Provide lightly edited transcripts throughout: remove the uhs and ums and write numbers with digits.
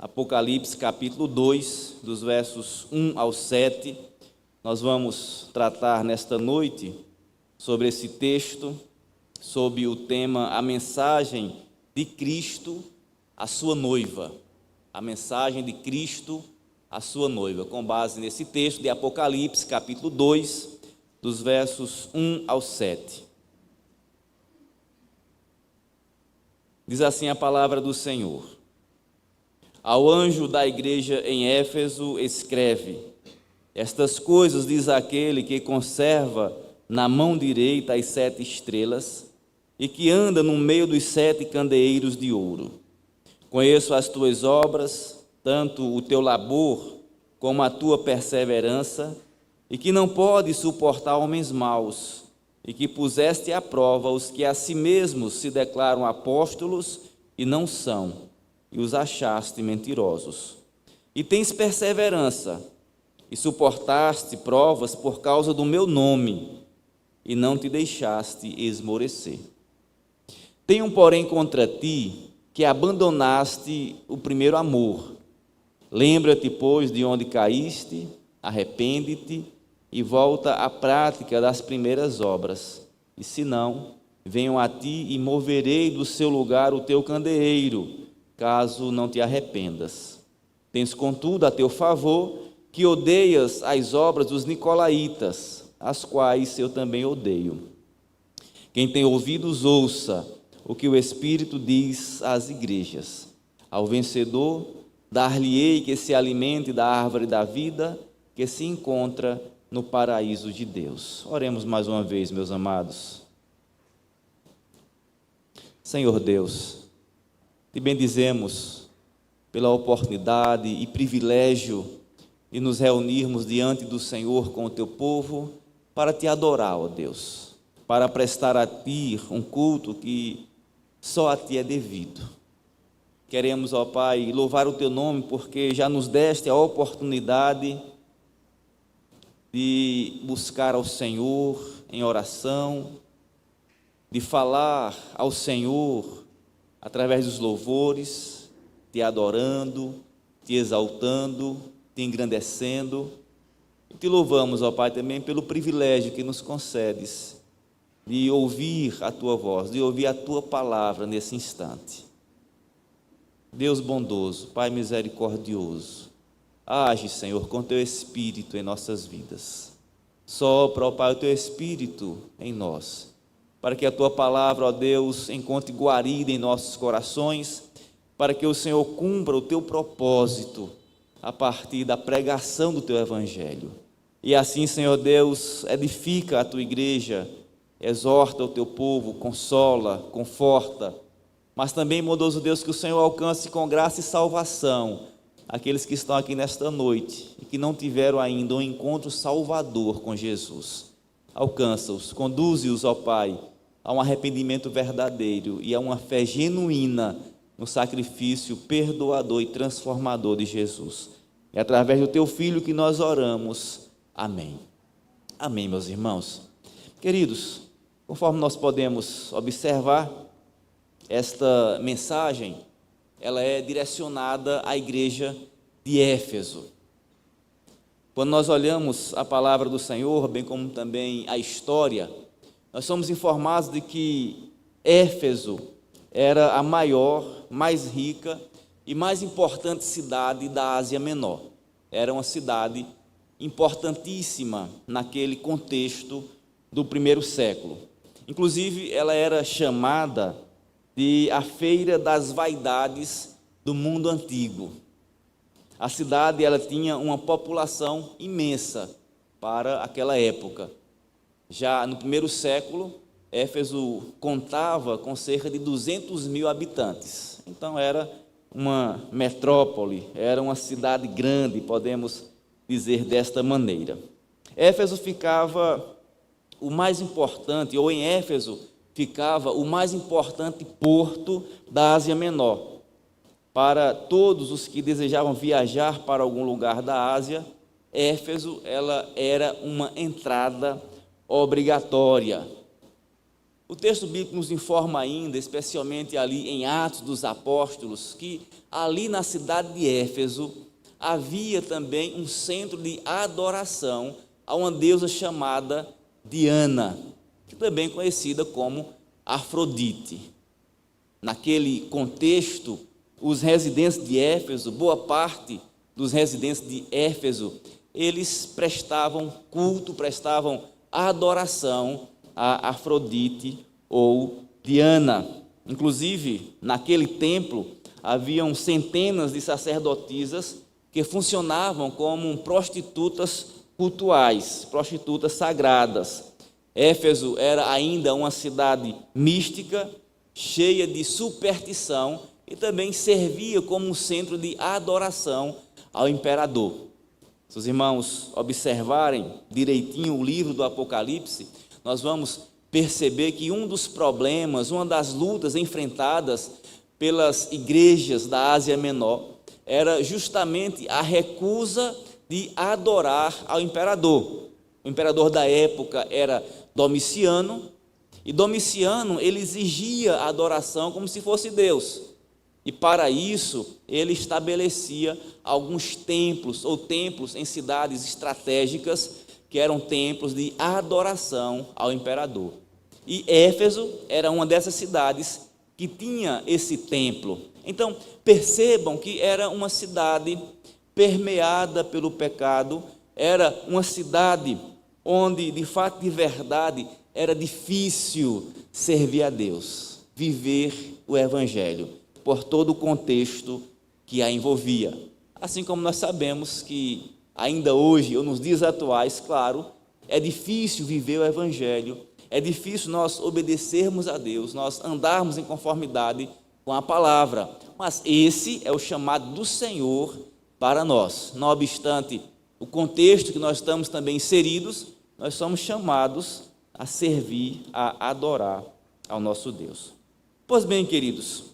Apocalipse capítulo 2, dos versos 1 ao 7. Nós vamos tratar nesta noite sobre esse texto, sob o tema A Mensagem de Cristo à Sua Noiva. A Mensagem de Cristo à Sua Noiva, com base nesse texto de Apocalipse capítulo 2, dos versos 1 ao 7. Diz assim a palavra do Senhor. Ao anjo da igreja em Éfeso escreve: estas coisas diz aquele que conserva na mão direita as 7 estrelas e que anda no meio dos 7 candeeiros de ouro. Conheço as tuas obras, tanto o teu labor como a tua perseverança, e que não podes suportar homens maus, e que puseste à prova os que a si mesmos se declaram apóstolos e não são, e os achaste mentirosos. E tens perseverança, e suportaste provas por causa do meu nome, e não te deixaste esmorecer. Tenho, porém, contra ti que abandonaste o primeiro amor. Lembra-te, pois, de onde caíste, arrepende-te e volta à prática das primeiras obras. E se não, venho a ti e moverei do seu lugar o teu candeeiro, caso não te arrependas. Tens, contudo, a teu favor que odeias as obras dos nicolaítas, as quais eu também odeio. Quem tem ouvidos, ouça o que o Espírito diz às igrejas. Ao vencedor, dar-lhe-ei que se alimente da árvore da vida, que se encontra no paraíso de Deus. Oremos mais uma vez, meus amados. Senhor Deus, te bendizemos pela oportunidade e privilégio de nos reunirmos diante do Senhor com o teu povo para te adorar, ó Deus, para prestar a ti um culto que só a ti é devido. Queremos, ó Pai, louvar o teu nome porque já nos deste a oportunidade de buscar ao Senhor em oração, de falar ao Senhor através dos louvores, te adorando, te exaltando, te engrandecendo. E te louvamos, ó Pai, também pelo privilégio que nos concedes de ouvir a tua voz, de ouvir a tua palavra nesse instante. Deus bondoso, Pai misericordioso, age, Senhor, com teu Espírito em nossas vidas. Sopra, ó Pai, o teu Espírito em nós, para que a tua palavra, ó Deus, encontre guarida em nossos corações, para que o Senhor cumpra o teu propósito a partir da pregação do teu evangelho. E assim, Senhor Deus, edifica a tua igreja, exorta o teu povo, consola, conforta, mas também, bondoso Deus, que o Senhor alcance com graça e salvação aqueles que estão aqui nesta noite e que não tiveram ainda um encontro salvador com Jesus. Alcança-os, conduze-os, ó Pai, a um arrependimento verdadeiro e a uma fé genuína no sacrifício perdoador e transformador de Jesus. É através do teu Filho que nós oramos. Amém. Amém, meus irmãos. Queridos, conforme nós podemos observar, esta mensagem, ela é direcionada à igreja de Éfeso. Quando nós olhamos a palavra do Senhor, bem como também a história, nós somos informados de que Éfeso era a maior, mais rica e mais importante cidade da Ásia Menor. Era uma cidade importantíssima naquele contexto do primeiro século. Inclusive, ela era chamada de a Feira das Vaidades do mundo antigo. A cidade, ela tinha uma população imensa para aquela época. Já no primeiro século, Éfeso contava com cerca de 200 mil habitantes. Então era uma metrópole, era uma cidade grande, podemos dizer desta maneira. Éfeso ficava o mais importante, ou em Éfeso ficava o mais importante porto da Ásia Menor. Para todos os que desejavam viajar para algum lugar da Ásia, Éfeso ela era uma entrada obrigatória. O texto bíblico nos informa ainda, especialmente ali em Atos dos Apóstolos, que ali na cidade de Éfeso havia também um centro de adoração a uma deusa chamada Diana, que também é conhecida como Afrodite. Naquele contexto, os residentes de Éfeso, boa parte dos residentes de Éfeso, eles prestavam culto, prestavam adoração a Afrodite ou Diana. Inclusive, naquele templo, haviam centenas de sacerdotisas que funcionavam como prostitutas cultuais, prostitutas sagradas. Éfeso era ainda uma cidade mística, cheia de superstição, e também servia como um centro de adoração ao imperador. Se os irmãos observarem direitinho o livro do Apocalipse, nós vamos perceber que um dos problemas, uma das lutas enfrentadas pelas igrejas da Ásia Menor, era justamente a recusa de adorar ao imperador. O imperador da época era Domiciano, e Domiciano ele exigia a adoração como se fosse Deus. E para isso, ele estabelecia alguns templos, ou templos em cidades estratégicas, que eram templos de adoração ao imperador. E Éfeso era uma dessas cidades que tinha esse templo. Então, percebam que era uma cidade permeada pelo pecado, era uma cidade onde, de fato, de verdade, era difícil servir a Deus, viver o Evangelho, por todo o contexto que a envolvia. Assim como nós sabemos que ainda hoje, ou nos dias atuais, claro, é difícil viver o Evangelho, é difícil nós obedecermos a Deus, nós andarmos em conformidade com a palavra, mas esse é o chamado do Senhor para nós. Não obstante o contexto que nós estamos também inseridos, nós somos chamados a servir, a adorar ao nosso Deus. Pois bem, queridos,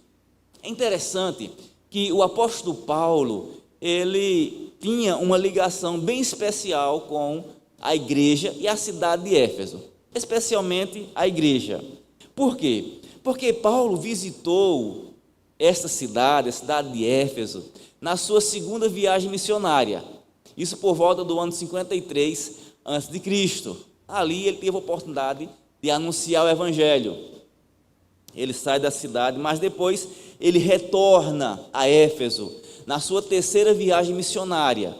é interessante que o apóstolo Paulo, ele tinha uma ligação bem especial com a igreja e a cidade de Éfeso, especialmente a igreja. Por quê? Porque Paulo visitou esta cidade, a cidade de Éfeso, na sua segunda viagem missionária, isso por volta do ano 53 a.C. Ali ele teve a oportunidade de anunciar o Evangelho. Ele sai da cidade, mas depois ele retorna a Éfeso, na sua terceira viagem missionária.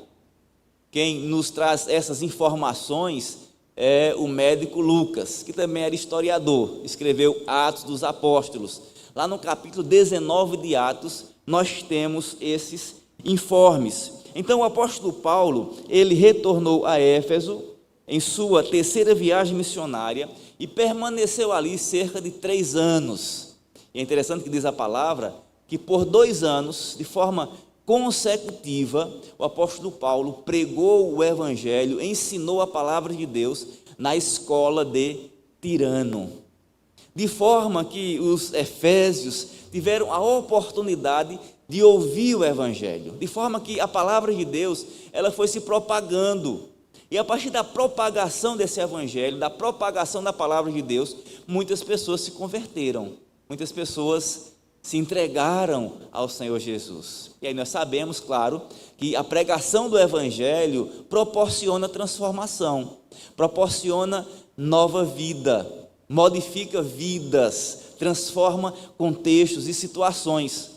Quem nos traz essas informações é o médico Lucas, que também era historiador, escreveu Atos dos Apóstolos. Lá no capítulo 19 de Atos, nós temos esses informes. Então o apóstolo Paulo, ele retornou a Éfeso em sua terceira viagem missionária e permaneceu ali cerca de 3 anos. E é interessante que diz a palavra que por 2 anos, de forma consecutiva, o apóstolo Paulo pregou o Evangelho, ensinou a palavra de Deus na escola de Tirano, de forma que os efésios tiveram a oportunidade de ouvir o Evangelho, de forma que a palavra de Deus ela foi se propagando, e a partir da propagação desse Evangelho, da propagação da palavra de Deus, muitas pessoas se converteram, muitas pessoas se entregaram ao Senhor Jesus. E aí nós sabemos, claro, que a pregação do Evangelho proporciona transformação, proporciona nova vida, modifica vidas, transforma contextos e situações,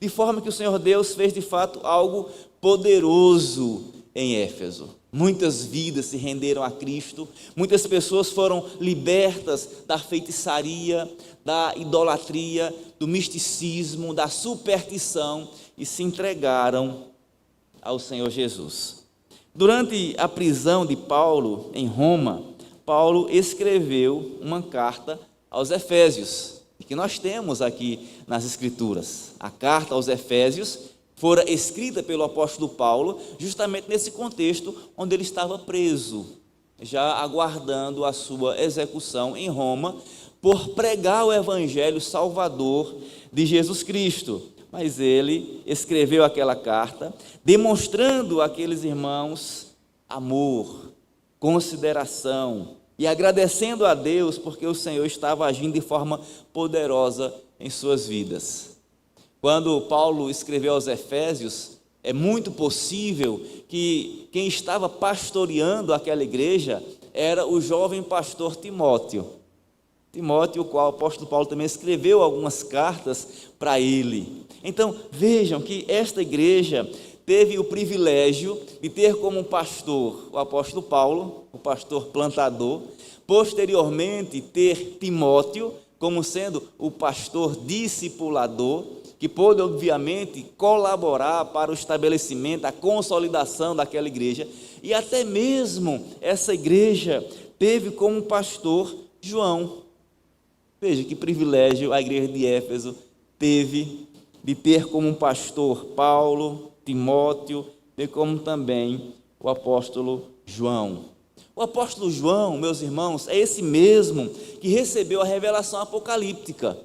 de forma que o Senhor Deus fez de fato algo poderoso em Éfeso. Muitas vidas se renderam a Cristo, muitas pessoas foram libertas da feitiçaria, da idolatria, do misticismo, da superstição e se entregaram ao Senhor Jesus. Durante a prisão de Paulo em Roma, Paulo escreveu uma carta aos Efésios, que nós temos aqui nas Escrituras. A carta aos Efésios fora escrita pelo apóstolo Paulo, justamente nesse contexto onde ele estava preso, já aguardando a sua execução em Roma, por pregar o evangelho salvador de Jesus Cristo. Mas ele escreveu aquela carta, demonstrando àqueles irmãos amor, consideração, e agradecendo a Deus porque o Senhor estava agindo de forma poderosa em suas vidas. Quando Paulo escreveu aos Efésios, é muito possível que quem estava pastoreando aquela igreja era o jovem pastor Timóteo. Timóteo, o qual o apóstolo Paulo também escreveu algumas cartas para ele. Então, vejam que esta igreja teve o privilégio de ter como pastor o apóstolo Paulo, o pastor plantador, posteriormente ter Timóteo como sendo o pastor discipulador, que pôde obviamente colaborar para o estabelecimento, a consolidação daquela igreja, e até mesmo essa igreja teve como pastor João. Veja que privilégio a igreja de Éfeso teve de ter como pastor Paulo, Timóteo, bem como também o apóstolo João. O apóstolo João, meus irmãos, é esse mesmo que recebeu a revelação apocalíptica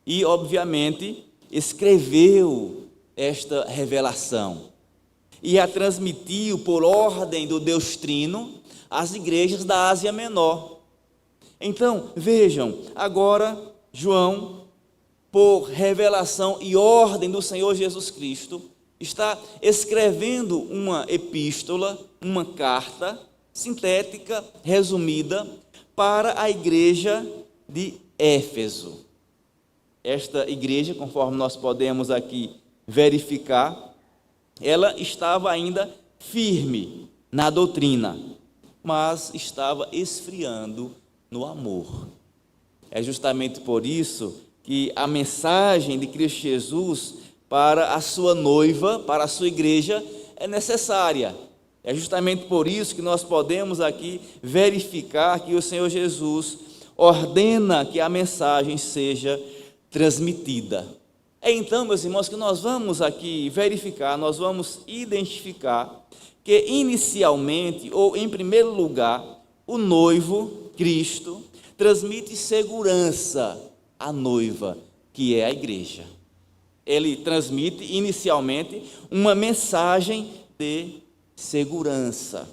e, obviamente, escreveu esta revelação e a transmitiu por ordem do Deus Trino às igrejas da Ásia Menor. Então, vejam, agora João, por revelação e ordem do Senhor Jesus Cristo, está escrevendo uma epístola, uma carta sintética, resumida, para a igreja de Éfeso. Esta igreja, conforme nós podemos aqui verificar, ela estava ainda firme na doutrina, mas estava esfriando no amor. É justamente por isso que a mensagem de Cristo Jesus para a sua noiva, para a sua igreja, é necessária. É justamente por isso que nós podemos aqui verificar que o Senhor Jesus ordena que a mensagem seja transmitida. É então, meus irmãos, que nós vamos aqui verificar, nós vamos identificar que inicialmente, ou em primeiro lugar, o noivo, Cristo, transmite segurança à noiva, que é a igreja. Ele transmite inicialmente uma mensagem de segurança.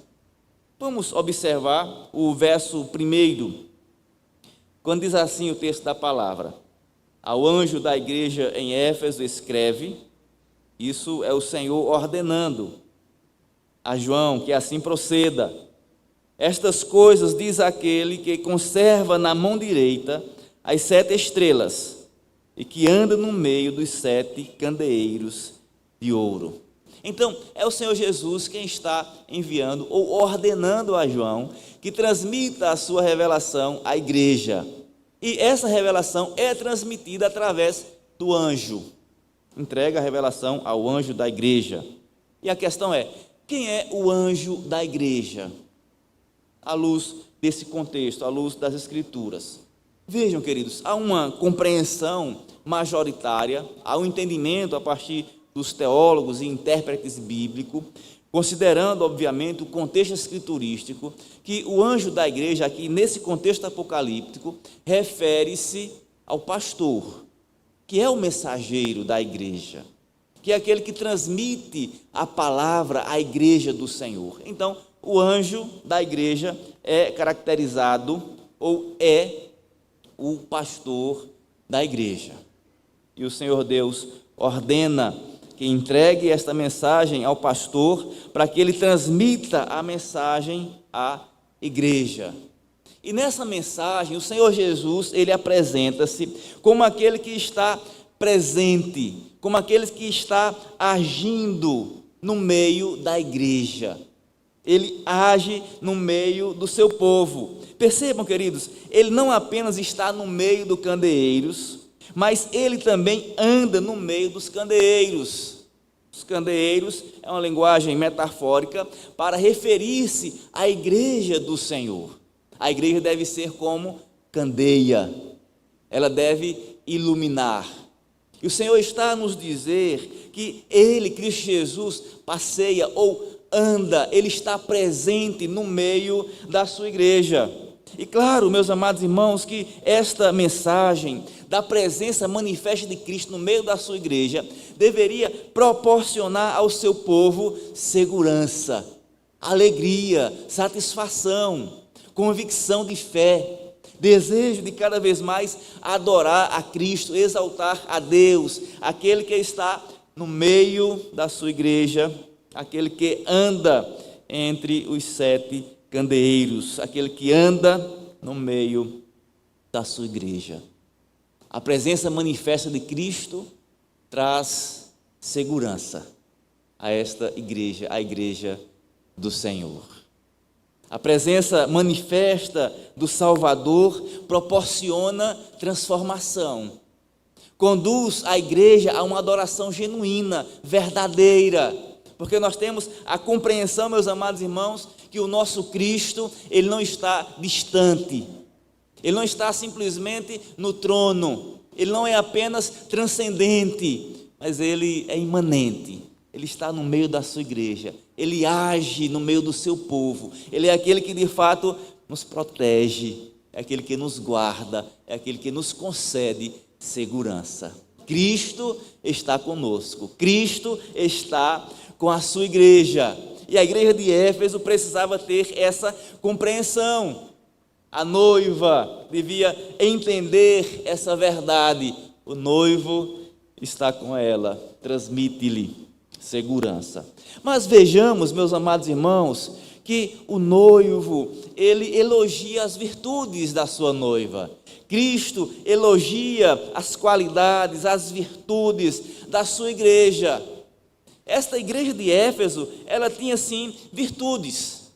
Vamos observar o verso 1, quando diz assim o texto da palavra: ao anjo da igreja em Éfeso escreve, isso é o Senhor ordenando a João que assim proceda. Estas coisas diz aquele que conserva na mão direita as 7 estrelas e que anda no meio dos 7 candeeiros de ouro. Então, é o Senhor Jesus quem está enviando ou ordenando a João que transmita a sua revelação à igreja. E essa revelação é transmitida através do anjo. Entrega a revelação ao anjo da igreja. E a questão é, quem é o anjo da igreja? À luz desse contexto, à luz das Escrituras. Vejam, queridos, há uma compreensão majoritária, há um entendimento a partir dos teólogos e intérpretes bíblicos, considerando, obviamente, o contexto escriturístico, que o anjo da igreja, aqui nesse contexto apocalíptico, refere-se ao pastor, que é o mensageiro da igreja, que é aquele que transmite a palavra à igreja do Senhor. Então, o anjo da igreja é caracterizado, ou é o pastor da igreja. E o Senhor Deus ordena que entregue esta mensagem ao pastor para que ele transmita a mensagem à igreja. E nessa mensagem, o Senhor Jesus, ele apresenta-se como aquele que está presente, como aquele que está agindo no meio da igreja. Ele age no meio do seu povo. Percebam, queridos, ele não apenas está no meio dos candeeiros, mas ele também anda no meio dos candeeiros. Os candeeiros é uma linguagem metafórica para referir-se à igreja do Senhor. A igreja deve ser como candeia, ela deve iluminar. E o Senhor está a nos dizer que ele, Cristo Jesus, passeia ou anda, ele está presente no meio da sua igreja. E claro, meus amados irmãos, que esta mensagem da presença manifesta de Cristo no meio da sua igreja deveria proporcionar ao seu povo segurança, alegria, satisfação, convicção de fé, desejo de cada vez mais adorar a Cristo, exaltar a Deus, aquele que está no meio da sua igreja, aquele que anda entre os 7 candeeiros, aquele que anda no meio da sua igreja. A presença manifesta de Cristo traz segurança a esta igreja, a igreja do Senhor. A presença manifesta do Salvador proporciona transformação, conduz a igreja a uma adoração genuína, verdadeira, porque nós temos a compreensão, meus amados irmãos, que o nosso Cristo, Ele não está distante, Ele não está simplesmente no trono, Ele não é apenas transcendente, mas Ele é imanente, Ele está no meio da sua igreja, Ele age no meio do seu povo, Ele é aquele que de fato nos protege, é aquele que nos guarda, é aquele que nos concede segurança. Cristo está conosco, Cristo está com a sua igreja, e a igreja de Éfeso precisava ter essa compreensão. A noiva devia entender essa verdade, o noivo está com ela, transmite-lhe segurança. Mas vejamos, meus amados irmãos, que o noivo, ele elogia as virtudes da sua noiva. Cristo elogia as qualidades, as virtudes da sua igreja. Esta igreja de Éfeso, ela tinha sim virtudes,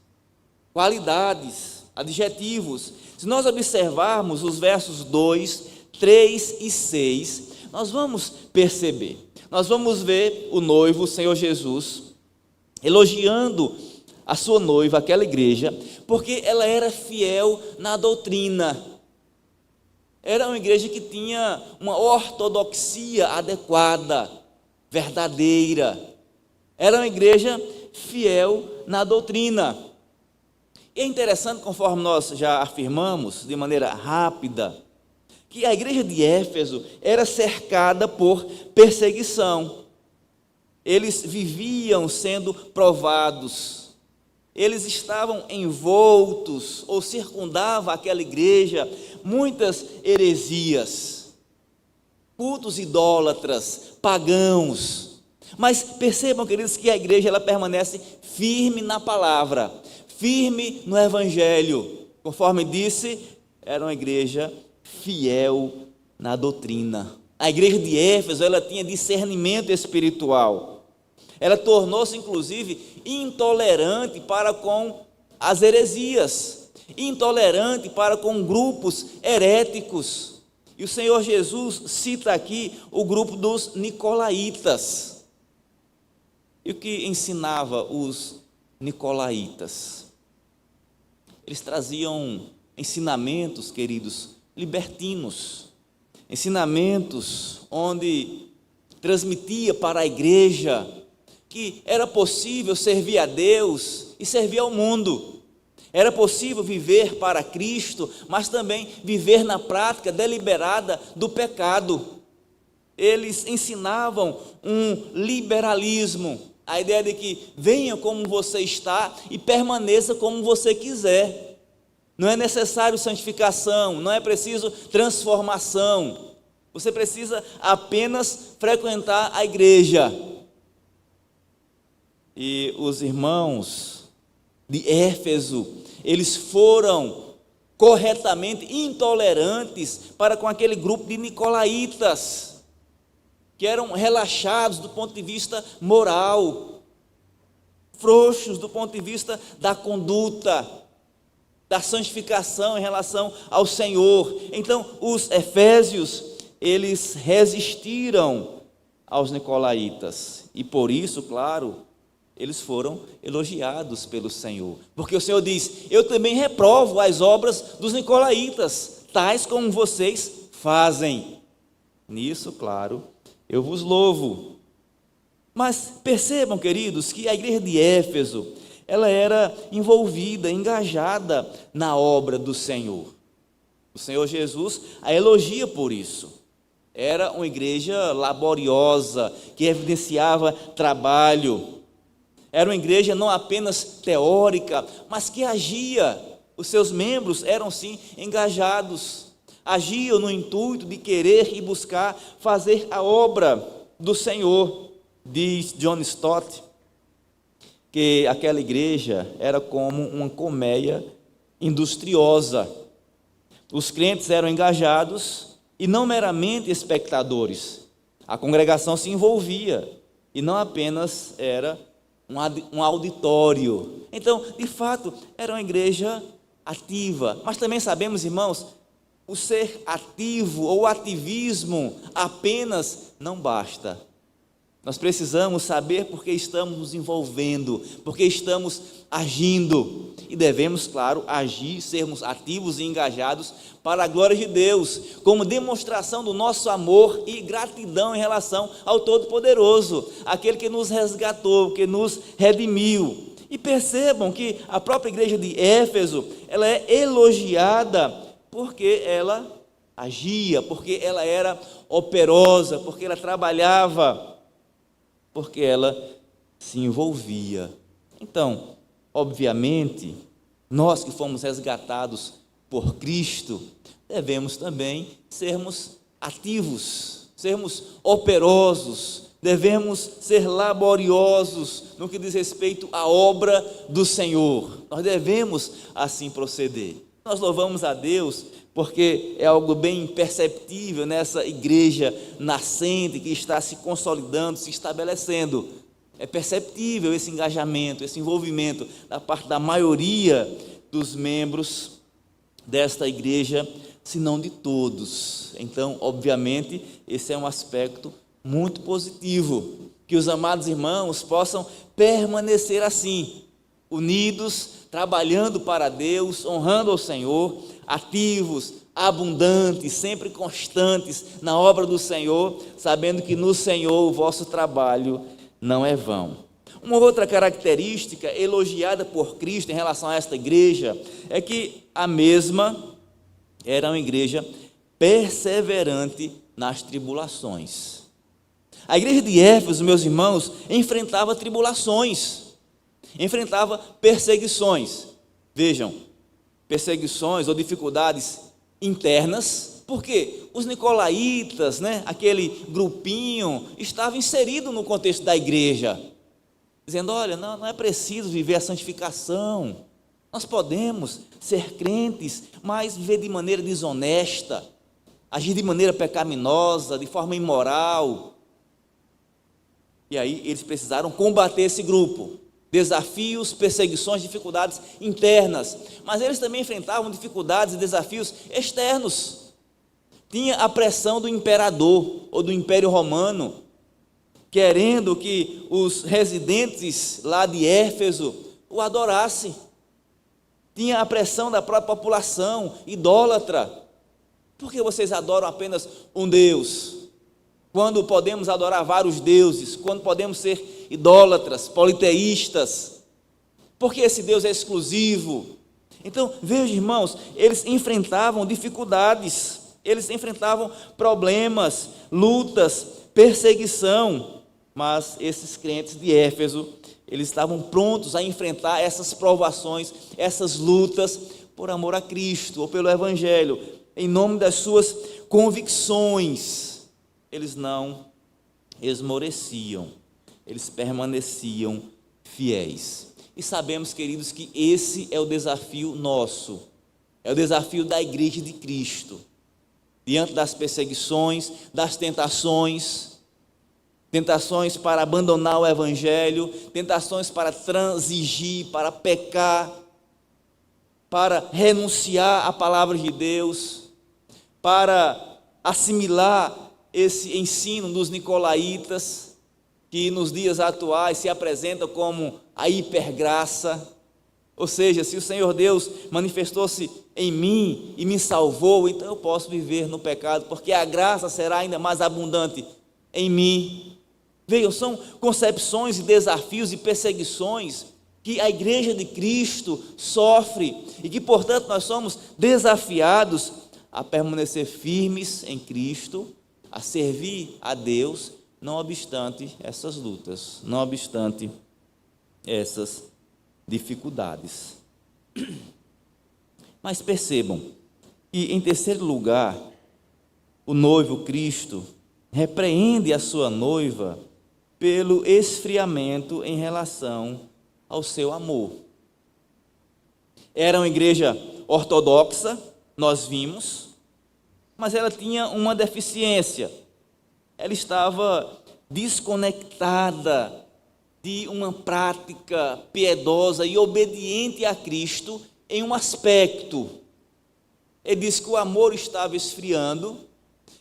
qualidades, adjetivos. Se nós observarmos os versos 2, 3 e 6, nós vamos perceber, nós vamos ver o noivo, o Senhor Jesus, elogiando a sua noiva, aquela igreja, porque ela era fiel na doutrina. Era uma igreja que tinha uma ortodoxia adequada, verdadeira. Era uma igreja fiel na doutrina. E é interessante, conforme nós já afirmamos, de maneira rápida, que a igreja de Éfeso era cercada por perseguição. Eles viviam sendo provados. Eles estavam envoltos, ou circundavam aquela igreja, muitas heresias, cultos idólatras, pagãos. Mas percebam, queridos, que a igreja ela permanece firme na palavra, firme no evangelho. Conforme disse, era uma igreja fiel na doutrina. A igreja de Éfeso, ela tinha discernimento espiritual. Ela tornou-se, inclusive, intolerante para com as heresias, intolerante para com grupos heréticos. E o Senhor Jesus cita aqui o grupo dos nicolaítas. E o que ensinava os nicolaítas? Eles traziam ensinamentos, queridos, libertinos, ensinamentos onde transmitia para a igreja que era possível servir a Deus e servir ao mundo. Era possível viver para Cristo, mas também viver na prática deliberada do pecado. Eles ensinavam um liberalismo, a ideia de que venha como você está e permaneça como você quiser. Não é necessário santificação, não é preciso transformação. Você precisa apenas frequentar a igreja. E os irmãos de Éfeso, eles foram corretamente intolerantes para com aquele grupo de nicolaítas, que eram relaxados do ponto de vista moral, frouxos do ponto de vista da conduta, da santificação em relação ao Senhor. Então, os efésios, eles resistiram aos nicolaítas, e por isso, claro, eles foram elogiados pelo Senhor, porque o Senhor diz: eu também reprovo as obras dos nicolaítas, tais como vocês fazem. Nisso, claro, eu vos louvo. Mas percebam, queridos, que a igreja de Éfeso, ela era envolvida, engajada na obra do Senhor. O Senhor Jesus a elogia por isso. Era uma igreja laboriosa, que evidenciava trabalho. Era uma igreja não apenas teórica, mas que agia. Os seus membros eram sim engajados, agiam no intuito de querer e buscar fazer a obra do Senhor. Diz John Stott que aquela igreja era como uma colmeia industriosa. Os crentes eram engajados e não meramente espectadores. A congregação se envolvia e não apenas era um auditório. Então, de fato, era uma igreja ativa. Mas também sabemos, irmãos, o ser ativo ou o ativismo apenas não basta. Nós precisamos saber por que estamos nos envolvendo, por que estamos agindo. E devemos, claro, agir, sermos ativos e engajados para a glória de Deus, como demonstração do nosso amor e gratidão em relação ao Todo-Poderoso, aquele que nos resgatou, que nos redimiu. E percebam que a própria igreja de Éfeso, ela é elogiada porque ela agia, porque ela era operosa, porque ela trabalhava, porque ela se envolvia. Então, obviamente, nós que fomos resgatados por Cristo, devemos também sermos ativos, sermos operosos, devemos ser laboriosos no que diz respeito à obra do Senhor. Nós devemos assim proceder. Nós louvamos a Deus porque é algo bem perceptível nessa igreja nascente que está se consolidando, se estabelecendo. É perceptível esse engajamento, esse envolvimento da parte da maioria dos membros desta igreja, se não de todos. Então, obviamente, esse é um aspecto muito positivo, que os amados irmãos possam permanecer assim, unidos, trabalhando para Deus, honrando ao Senhor, ativos, abundantes, sempre constantes na obra do Senhor, sabendo que no Senhor o vosso trabalho não é vão. Uma outra característica elogiada por Cristo em relação a esta igreja é que a mesma era uma igreja perseverante nas tribulações. A igreja de Éfeso, meus irmãos, enfrentava tribulações, enfrentava perseguições. Vejam, perseguições ou dificuldades internas, porque os nicolaítas, aquele grupinho, estava inserido no contexto da igreja, dizendo: olha, não é preciso viver a santificação, nós podemos ser crentes, mas viver de maneira desonesta, agir de maneira pecaminosa, de forma imoral. E aí eles precisaram combater esse grupo, desafios, perseguições, dificuldades internas, mas eles também enfrentavam dificuldades e desafios externos. Tinha a pressão do imperador ou do Império Romano, querendo que os residentes lá de Éfeso o adorassem. Tinha a pressão da própria população idólatra. Por que vocês adoram apenas um Deus, quando podemos adorar vários deuses, quando podemos ser idólatras, politeístas? Porque esse Deus é exclusivo. Então, vejam, irmãos, eles enfrentavam dificuldades, eles enfrentavam problemas, lutas, perseguição, mas esses crentes de Éfeso, eles estavam prontos a enfrentar essas provações, essas lutas, por amor a Cristo, ou pelo Evangelho, em nome das suas convicções. Eles não esmoreciam, eles permaneciam fiéis. E sabemos, queridos, que esse é o desafio nosso, é o desafio da igreja de Cristo, diante das perseguições, das tentações para abandonar o Evangelho, tentações para transigir, para pecar, para renunciar à palavra de Deus, para assimilar esse ensino dos nicolaítas, que nos dias atuais se apresenta como a hipergraça. Ou seja, se o Senhor Deus manifestou-se em mim e me salvou, então eu posso viver no pecado, porque a graça será ainda mais abundante em mim. Vejam, são concepções e desafios e perseguições que a igreja de Cristo sofre e que, portanto, nós somos desafiados a permanecer firmes em Cristo, a servir a Deus, não obstante essas lutas, não obstante essas dificuldades. Mas percebam que, em terceiro lugar, o noivo Cristo repreende a sua noiva pelo esfriamento em relação ao seu amor. Era uma igreja ortodoxa, nós vimos, mas ela tinha uma deficiência. Ela estava desconectada de uma prática piedosa e obediente a Cristo em um aspecto. Ele diz que o amor estava esfriando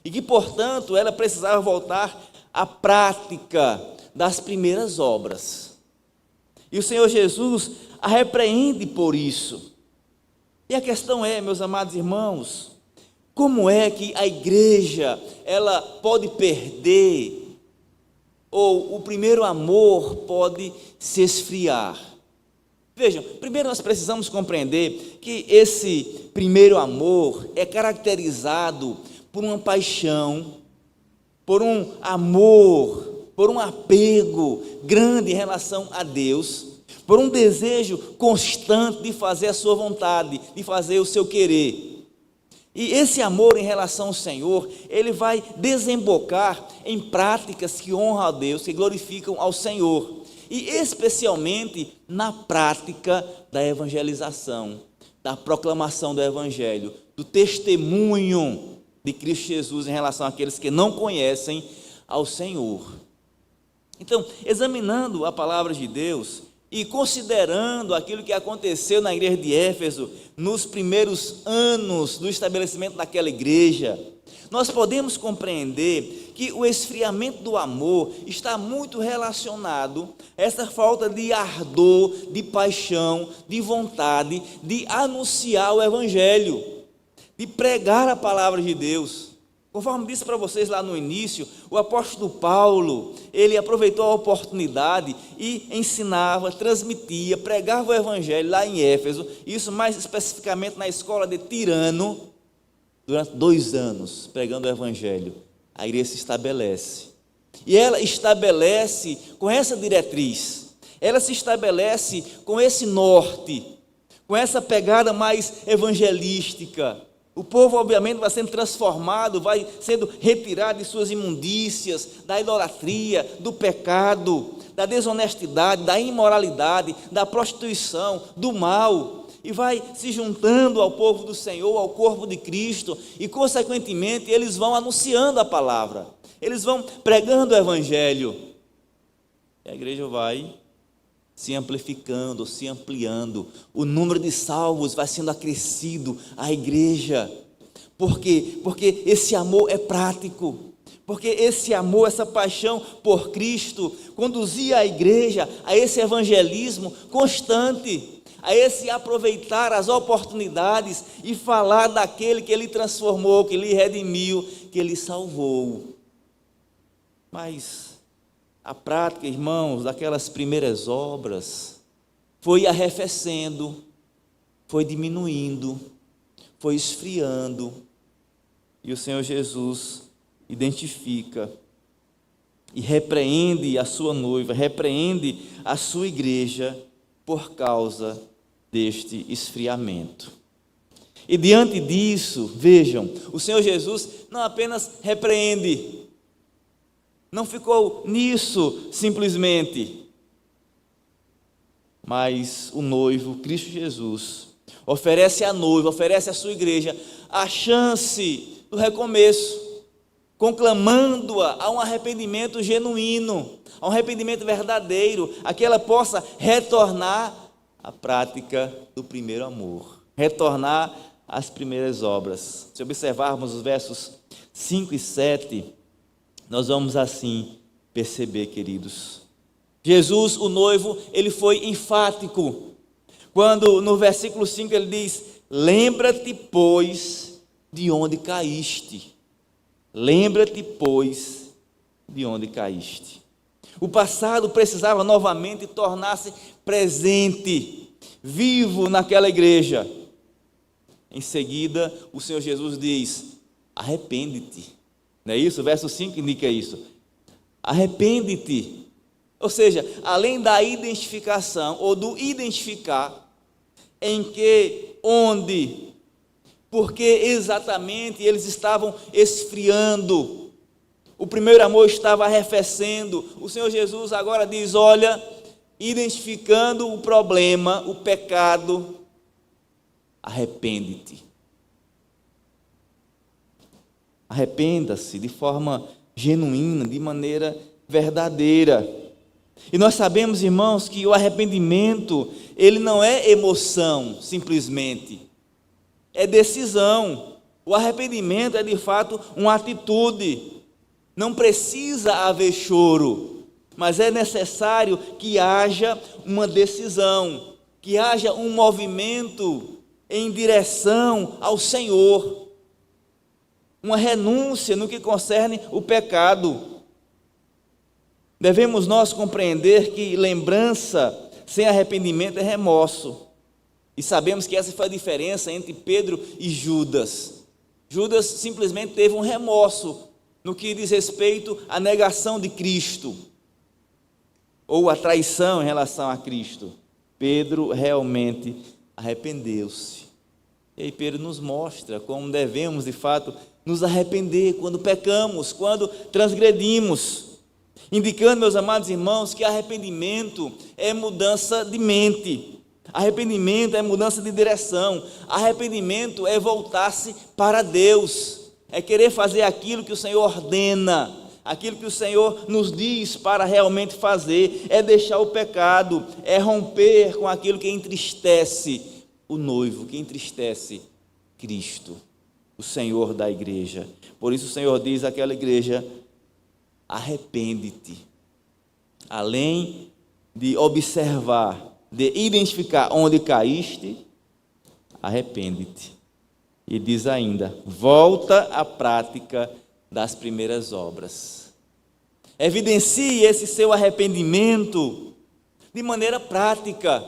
e que, portanto, ela precisava voltar à prática das primeiras obras. E o Senhor Jesus a repreende por isso. E a questão é, meus amados irmãos, como é que a igreja ela pode perder, ou o primeiro amor pode se esfriar? Vejam, primeiro nós precisamos compreender que esse primeiro amor é caracterizado por uma paixão, por um amor, por um apego grande em relação a Deus, por um desejo constante de fazer a sua vontade, de fazer o seu querer. E esse amor em relação ao Senhor, ele vai desembocar em práticas que honram a Deus, que glorificam ao Senhor. E especialmente na prática da evangelização, da proclamação do Evangelho, do testemunho de Cristo Jesus em relação àqueles que não conhecem ao Senhor. Então, examinando a palavra de Deus e considerando aquilo que aconteceu na igreja de Éfeso, nos primeiros anos do estabelecimento daquela igreja, nós podemos compreender que o esfriamento do amor está muito relacionado a essa falta de ardor, de paixão, de vontade de anunciar o Evangelho, de pregar a palavra de Deus. Conforme disse para vocês lá no início, o apóstolo Paulo, ele aproveitou a oportunidade e ensinava, transmitia, pregava o Evangelho lá em Éfeso, isso mais especificamente na escola de Tirano, durante 2 anos, pregando o Evangelho. A igreja se estabelece, e ela estabelece com essa diretriz, ela se estabelece com esse norte, com essa pegada mais evangelística. O povo obviamente vai sendo transformado, vai sendo retirado de suas imundícias, da idolatria, do pecado, da desonestidade, da imoralidade, da prostituição, do mal, e vai se juntando ao povo do Senhor, ao corpo de Cristo, e consequentemente eles vão anunciando a palavra, eles vão pregando o Evangelho, e a igreja vai se amplificando, se ampliando, o número de salvos vai sendo acrescido à igreja. Por quê? Porque esse amor é prático, porque esse amor, essa paixão por Cristo, conduzia a igreja a esse evangelismo constante, a esse aproveitar as oportunidades e falar daquele que Ele transformou, que Ele redimiu, que Ele salvou. Mas a prática, irmãos, daquelas primeiras obras foi arrefecendo, foi diminuindo, foi esfriando, e o Senhor Jesus identifica e repreende a sua noiva, repreende a sua igreja por causa deste esfriamento. E diante disso, vejam, o Senhor Jesus não apenas repreende, não ficou nisso simplesmente, mas o noivo, Cristo Jesus, oferece à noiva, oferece à sua igreja a chance do recomeço, conclamando-a a um arrependimento genuíno, a um arrependimento verdadeiro, a que ela possa retornar à prática do primeiro amor, retornar às primeiras obras. Se observarmos os versos 5 e 7, nós vamos assim perceber, queridos. Jesus, o noivo, ele foi enfático, quando no versículo 5 ele diz: lembra-te, pois, de onde caíste. Lembra-te, pois, de onde caíste. O passado precisava novamente tornar-se presente, vivo naquela igreja. Em seguida, o Senhor Jesus diz: arrepende-te. Não é isso? O verso 5 indica isso. Arrepende-te. Ou seja, além da identificação ou do identificar em que, onde porque exatamente eles estavam esfriando, o primeiro amor estava arrefecendo. O Senhor Jesus agora diz: olha, identificando o problema, o pecado, arrepende-te. Arrependa-se de forma genuína, de maneira verdadeira. E nós sabemos, irmãos, que o arrependimento, ele não é emoção, simplesmente. É decisão. O arrependimento é de fato uma atitude. Não precisa haver choro, mas é necessário que haja uma decisão, que haja um movimento em direção ao Senhor, uma renúncia no que concerne o pecado. Devemos nós compreender que lembrança sem arrependimento é remorso. E sabemos que essa foi a diferença entre Pedro e Judas. Judas simplesmente teve um remorso no que diz respeito à negação de Cristo, ou à traição em relação a Cristo. Pedro realmente arrependeu-se. E aí Pedro nos mostra como devemos, de fato, nos arrepender quando pecamos, quando transgredimos. Indicando, meus amados irmãos, que arrependimento é mudança de mente. Arrependimento é mudança de direção. Arrependimento é voltar-se para Deus, é querer fazer aquilo que o Senhor ordena, aquilo que o Senhor nos diz para realmente fazer, é deixar o pecado, é romper com aquilo que entristece o noivo, que entristece Cristo, o Senhor da igreja. Por isso o Senhor diz àquela igreja: arrepende-te. Além de observar, de identificar onde caíste, arrepende-te. E diz ainda: volta à prática das primeiras obras. Evidencie esse seu arrependimento de maneira prática.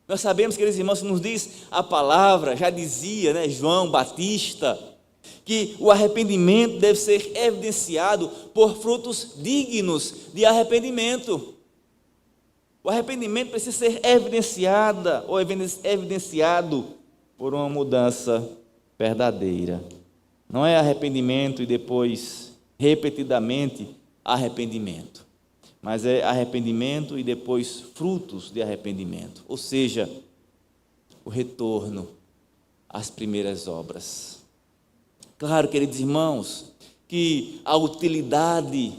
Nós sabemos, queridos irmãos, que nos diz a palavra, já dizia, João Batista, que o arrependimento deve ser evidenciado por frutos dignos de arrependimento. O arrependimento precisa ser evidenciado por uma mudança verdadeira. Não é arrependimento e depois, repetidamente, arrependimento. Mas é arrependimento e depois frutos de arrependimento. Ou seja, o retorno às primeiras obras. Claro, queridos irmãos, que a utilidade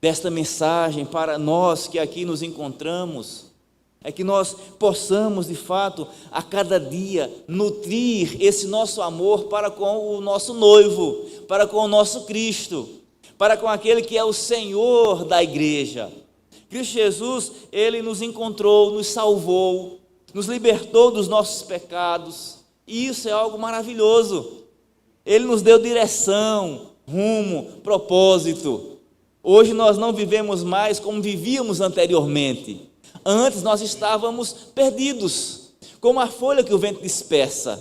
desta mensagem para nós que aqui nos encontramos é que nós possamos, de fato, a cada dia nutrir esse nosso amor para com o nosso noivo, para com o nosso Cristo, para com aquele que é o Senhor da igreja. Cristo Jesus, Ele nos encontrou, nos salvou, nos libertou dos nossos pecados, e isso é algo maravilhoso. Ele nos deu direção, rumo, propósito. Hoje nós não vivemos mais como vivíamos anteriormente. Antes nós estávamos perdidos, como a folha que o vento dispersa,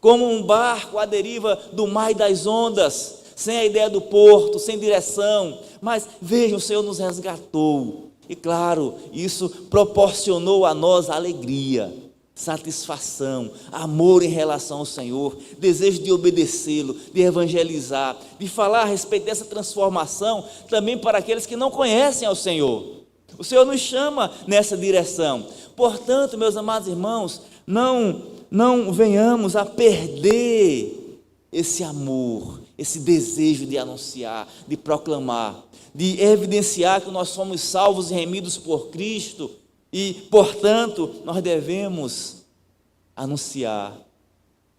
como um barco à deriva do mar e das ondas, sem a ideia do porto, sem direção. Mas vejam, o Senhor nos resgatou, e claro, isso proporcionou a nós alegria, satisfação, amor em relação ao Senhor, desejo de obedecê-lo, de evangelizar, de falar a respeito dessa transformação também para aqueles que não conhecem ao Senhor. O Senhor nos chama nessa direção. Portanto, meus amados irmãos, não venhamos a perder esse amor, esse desejo de anunciar, de proclamar, de evidenciar que nós somos salvos e remidos por Cristo. E, portanto, nós devemos anunciar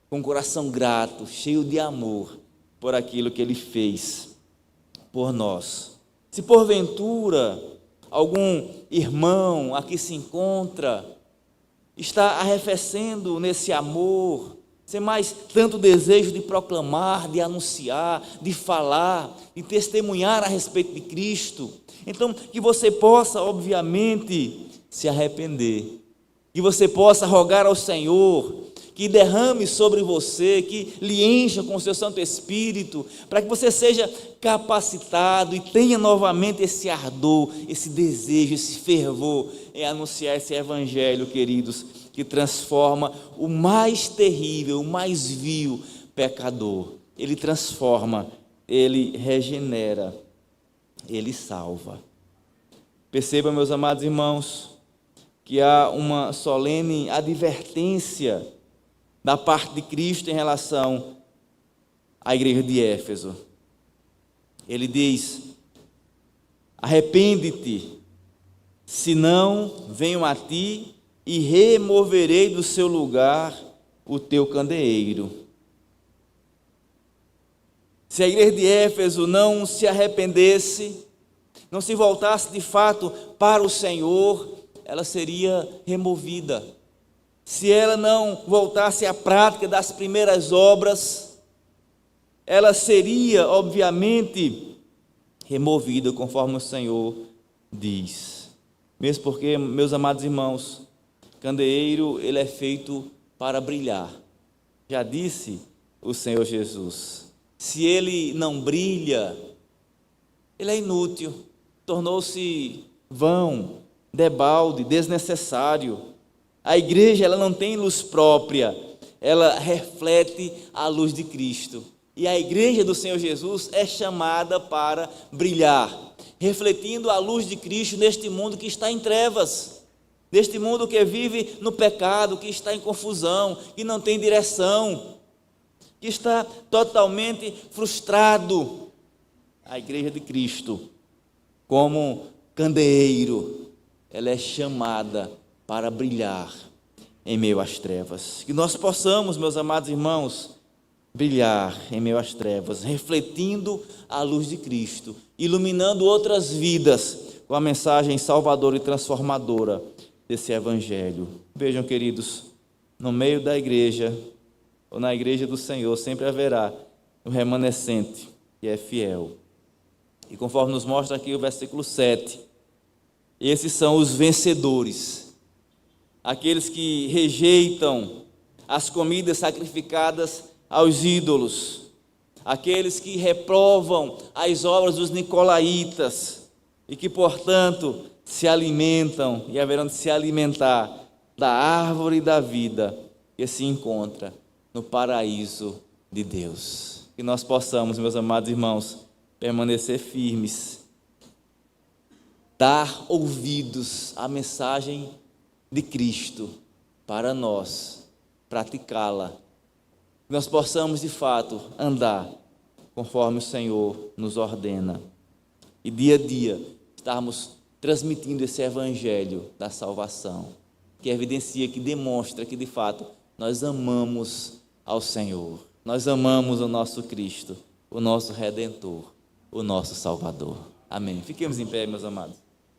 com o coração grato, cheio de amor por aquilo que Ele fez por nós. Se porventura algum irmão aqui se encontra, está arrefecendo nesse amor, sem mais tanto desejo de proclamar, de anunciar, de falar, de testemunhar a respeito de Cristo, então que você possa, obviamente, se arrepender, que você possa rogar ao Senhor que derrame sobre você, que lhe encha com o seu Santo Espírito, para que você seja capacitado e tenha novamente esse ardor, esse desejo, esse fervor em anunciar esse Evangelho, queridos, que transforma o mais terrível, o mais vil pecador. Ele transforma, ele regenera, ele salva. Perceba, meus amados irmãos, que há uma solene advertência da parte de Cristo em relação à igreja de Éfeso. Ele diz: arrepende-te, senão venho a ti e removerei do seu lugar o teu candeeiro. Se a igreja de Éfeso não se arrependesse, não se voltasse de fato para o Senhor, ela seria removida. Se ela não voltasse à prática das primeiras obras, ela seria, obviamente, removida, conforme o Senhor diz. Mesmo porque, meus amados irmãos, candeeiro, ele é feito para brilhar. Já disse o Senhor Jesus, se ele não brilha, ele é inútil, tornou-se vão, debalde, desnecessário. A igreja, ela não tem luz própria, ela reflete a luz de Cristo. E a igreja do Senhor Jesus é chamada para brilhar, refletindo a luz de Cristo neste mundo que está em trevas, neste mundo que vive no pecado, que está em confusão, que não tem direção, que está totalmente frustrado. A igreja de Cristo, como candeeiro, ela é chamada para brilhar em meio às trevas. Que nós possamos, meus amados irmãos, brilhar em meio às trevas, refletindo a luz de Cristo, iluminando outras vidas com a mensagem salvadora e transformadora desse Evangelho. Vejam, queridos, no meio da igreja, ou na igreja do Senhor, sempre haverá um remanescente que é fiel. E conforme nos mostra aqui o versículo 7, esses são os vencedores, aqueles que rejeitam as comidas sacrificadas aos ídolos, aqueles que reprovam as obras dos nicolaítas e que, portanto, se alimentam e haverão de se alimentar da árvore da vida que se encontra no paraíso de Deus. Que nós possamos, meus amados irmãos, permanecer firmes, dar ouvidos à mensagem de Cristo para nós, praticá-la. Que nós possamos de fato andar conforme o Senhor nos ordena e dia a dia estarmos transmitindo esse evangelho da salvação, que evidencia, que demonstra que de fato nós amamos ao Senhor, nós amamos o nosso Cristo, o nosso Redentor, o nosso Salvador. Amém. Fiquemos em pé, meus amados.